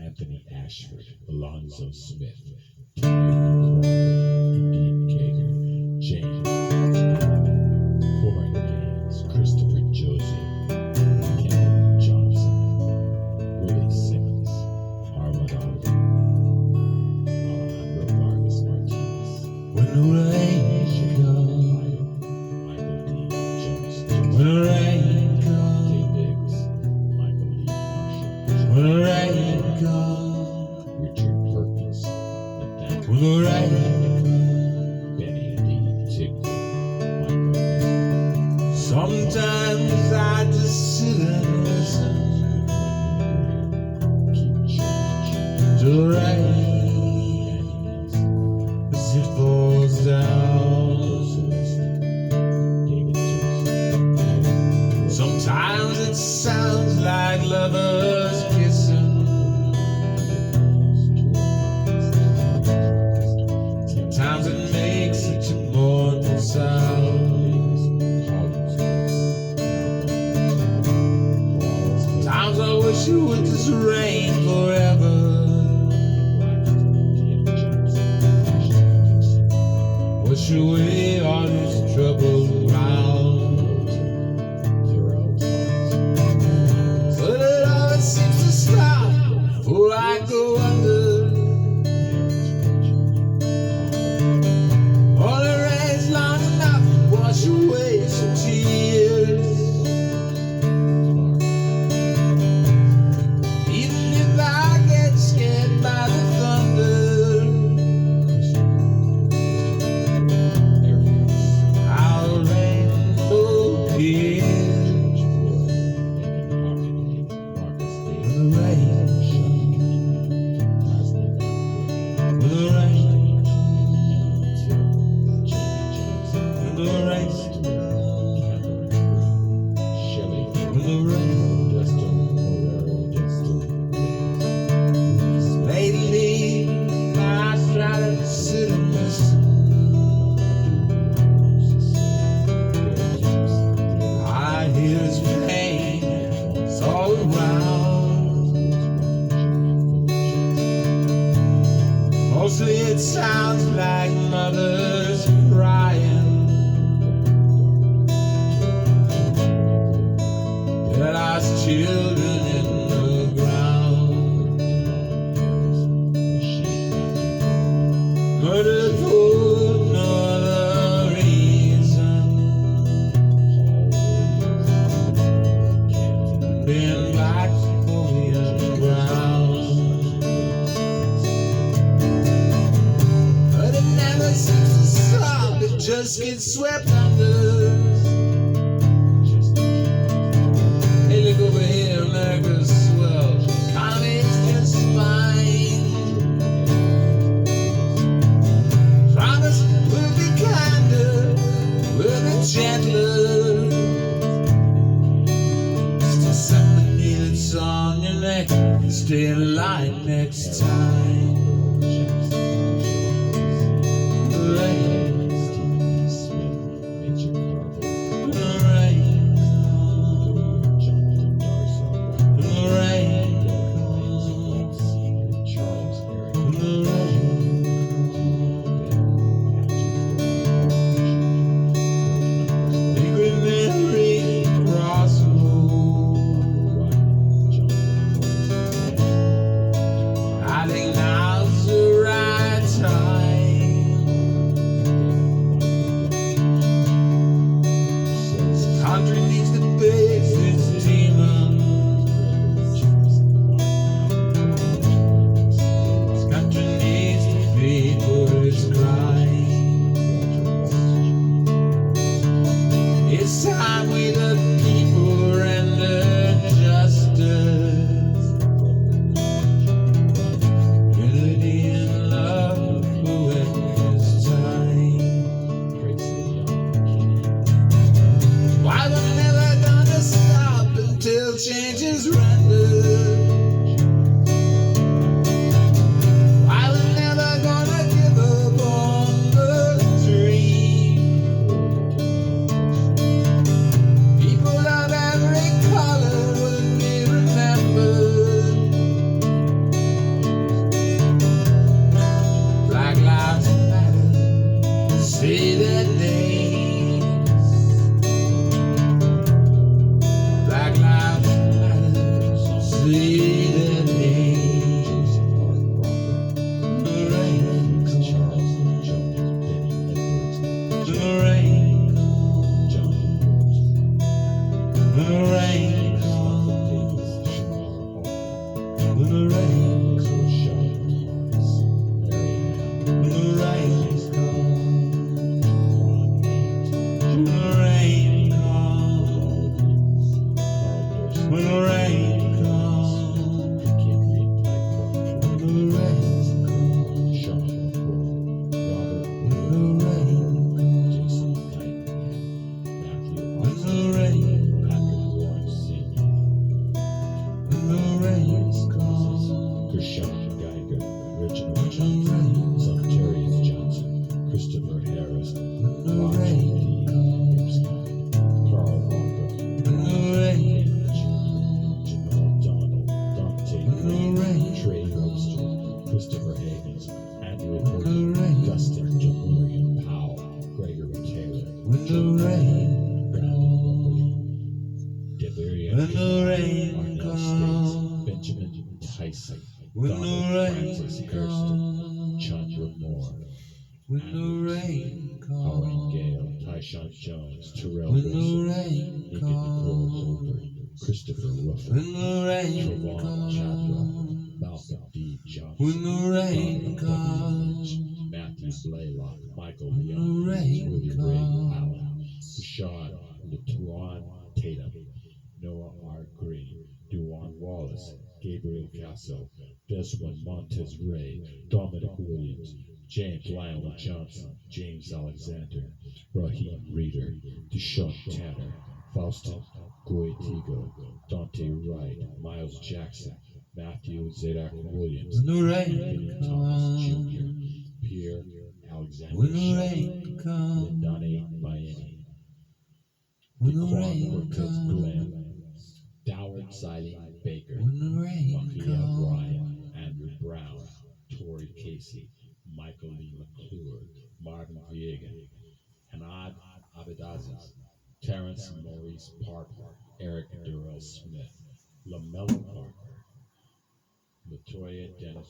Anthony Ashford, Alonzo Smith, Tyler Crawford, Dean Kager, James Corin Gaines, Christopher Josie, Kevin Johnson, Willie Simmons, Harvard Oliver, Alejandro Vargas Martinez, When the rain comes, Michael D. Jones, when the rain Dante comes, Diggs, Michael E. Marshall, when the rain comes, Richard Perkins, Nathaniel when the rain comes. Benny D. Tigley, Michael S. Sometimes I just sit and listen Keith Jones, to the rain as it falls down. David Joseph, Sometimes it sounds like lovers kissing. Sometimes it makes such a mournful sound. Sometimes I wish it would just rain forever. Wash away all this trouble around. But it always seems to stop before I go under. Only rains long enough to wash away some tears. Even if I get scared by the thunder, I'll rainbow here. When the rain, when the rain, when the rain, when the rain. Lately, I try to sit and listen. I hear his pain, it's all around. Mostly it sounds like mothers crying. There lost children in the ground. Murdered for no other reason. Being black for being brown. But it never seems to stop, it just gets swept under. Hey, look over here, America's swell. Economy's just fine. Promise we'll be kinder, we'll be gentler. Still something needed on your neck, stay in line next time. Rain, rain, I think now when the rain So comes, Sean Morris, Mary Ann, when the rain comes, Ron Hayes, when the rain comes, Carl Durst, when the rain comes, Kikri Type when the rain comes, Sean McCoy, Robert when the rain comes, Jason Knight, Matthew when the rain Patrick Warren Sr., when the rain comes, Krishan Geiger, Reginald Johnson, Sumterius Johnson, Christopher Harris, when the Roger rain D. comes, Gibson, Carl Walker, when the rain Janelle Donald, Dante when the Green, rain Trey Webster, Christopher Higgins, Andrew when Horton, the rain Dustin Jamurian Powell, Gregory Taylor, when the rain Brandon Wimberly, Deveria when the rain Arnell States, comes, Benjamin Tyson, when Donald the Francis rain Hairston, comes, Chandra Moore, when the rain Owen comes, Gale, Tyshawn Jones, Terrell when the Wilson, rain Nika Nicole comes, Holder, Christopher Ruffin, when the rain Travon Chadwell, comes, Malcolm D. Johnson, when the rain Dominic Lynch, comes, Matthew Blaylock, Michael when Leon, the rain Willie Ray Allen, comes, Deshaun LeTuan Tatum, Noah R. Green, Duane Wallace, Gabriel Casso, Desmond Montez Ray, Dominic Williams, James Lionel Johnson, James Alexander, Raheem Reeder, Deshaun Tanner, Faustin Goitigo, Dante Wright, Miles Jackson, Matthew Zadok Williams, when the rain Benny Thomas Jr., comes, Pierre Alexander when the Shelton, rain comes, Lindane Maini, when the Daquan rain Cortez Glenn, comes, Doward Siding Baker, when the rain Makia Ryan, comes, Andrew Brown, Tori Casey, Michael Lee McClure, Martin Viegan, Hanad Abedazes, Terrence Maurice Parker, Eric Durrell Smith, LaMelo Parker, Latoya Dennis